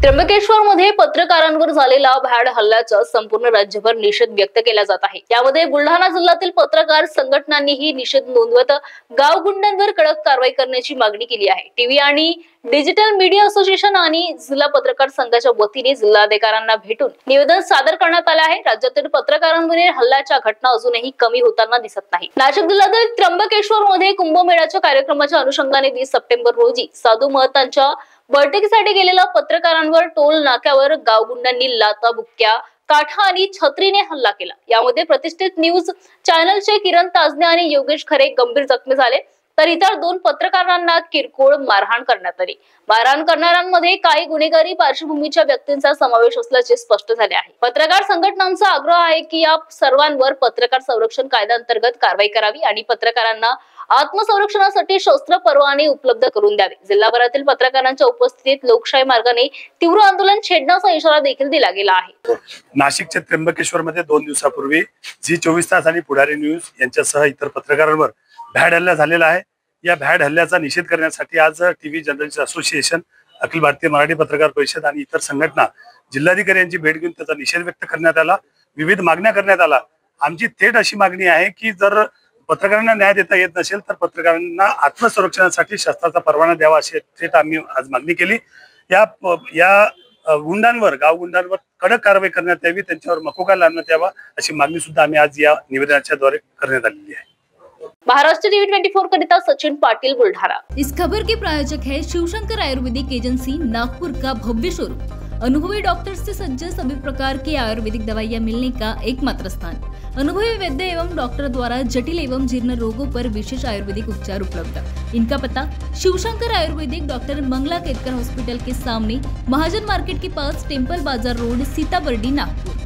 त्र्यंबकेश्वरमध्ये पत्रकारांवर झालेला भ्याड हल्ल्याचा संपूर्ण राज्यभर निषेध व्यक्त केला जात आहे। यामध्ये बुलढाणा जिल्ह्यातील पत्रकार संघटनांनीही निषेध नोंदवत गावगुंडांवर कडक कारवाई करण्याची मागणी केली आहे। टीव्ही आणि डिजिटल मीडिया असोसिएशन आणि जिल्हा पत्रकार संघाच्या वतीने जिल्हाधिकाऱ्यांना भेटून निवेदन सादर करण्यात आले आहे। राज्यातील पत्रकारांवरील हल्ल्याच्या घटना अजूनही कमी होताना दिसत नाही। नाशिक जिल्ह्यातील त्र्यंबकेश्वरमध्ये कुंभमेळ्याच्या कार्यक्रमाच्या अनुषंगाने 20 सप्टेंबर रोजी साधू महंतांच्या बैठकीसाठी गेलेल्या पत्रकारांवर टोल नाक्यावर गावगुंडांनी लाथा बुक्क्या काठा आणि छत्रीने हल्ला केला। यामध्ये प्रतिष्ठित न्यूज चॅनलचे किरण ताजने आणि योगेश खरे गंभीर जखमी झाले, तर इतर 2 पत्रकारांना किरकोळ मारहाण करण्यात आली। मारहाण करणाऱ्यांमध्ये काही गुन्हेगारी पार्श्वभूमीच्या व्यक्तींचा समावेश असल्याचे स्पष्ट झाले आहे। पत्रकार संघटनांचा आग्रह आहे की या सर्वांवर पत्रकार संरक्षण कायद्याअंतर्गत कारवाई करावी आणि पत्रकारांना आत्मसंरक्षणासाठी शस्त्र परवाने उपलब्ध करून द्यावे। जिल्हाभरातील पत्रकारांच्या उपस्थितीत लोकशाही मार्गाने तीव्र आंदोलन छेडण्याचा इशारा देखील दिला गेला आहे। नाशिकच्या त्र्यंबकेश्वरमध्ये 2 दिवसापूर्वी झी 24 तास आणि पुढारी न्यूज यांच्यासह इतर पत्रकारांवर भ्याड हल्ला झालेला आहे। या भ्याड हल्ल्याचा निषेध करण्यासाठी आज TV journalist association, Akhil Bharatiya Marathi पत्रकार परिषद आणि इतर संघटना जिल्हाधिकारी यांची भेट घेऊन त्याचा निषेध व्यक्त करण्यात आला। विविध मागण्या करण्यात आला। आमची थेट अशी मागणी आहे की जर पत्रकारांना न्याय देता येत नसेल तर पत्रकारांना आत्मसंरक्षणासाठी शस्त्राचा परवाना द्यावा अशी थेट आम्ही आज मागणी केली। या गुंडांवर, गावगुंडांवर कडक कारवाई करण्यात यावी, त्यांच्यावर मकोका लावण्यात यावा अशी मागणी सुद्धा आम्ही आज या निवेदनाच्या द्वारे करण्यात आलेली आहे। महाराष्ट्र टीवी 24 करिता सचिन पाटिल, बुलढाणा। इस खबर के प्रायोजक है शिवशंकर आयुर्वेदिक एजेंसी, नागपुर का भव्य शोरूम। अनुभवी डॉक्टर्स से सज्ज सभी प्रकार की आयुर्वेदिक दवाइयाँ मिलने का एकमात्र स्थान। अनुभवी वैद्य एवं डॉक्टर द्वारा जटिल एवं जीर्ण रोगों पर विशेष आयुर्वेदिक उपचार उपलब्ध। इनका पता शिवशंकर आयुर्वेदिक, डॉक्टर मंगला केतकर हॉस्पिटल के सामने, महाजन मार्केट के पास, टेम्पल बाजार रोड, सीताबर्डी, नागपुर।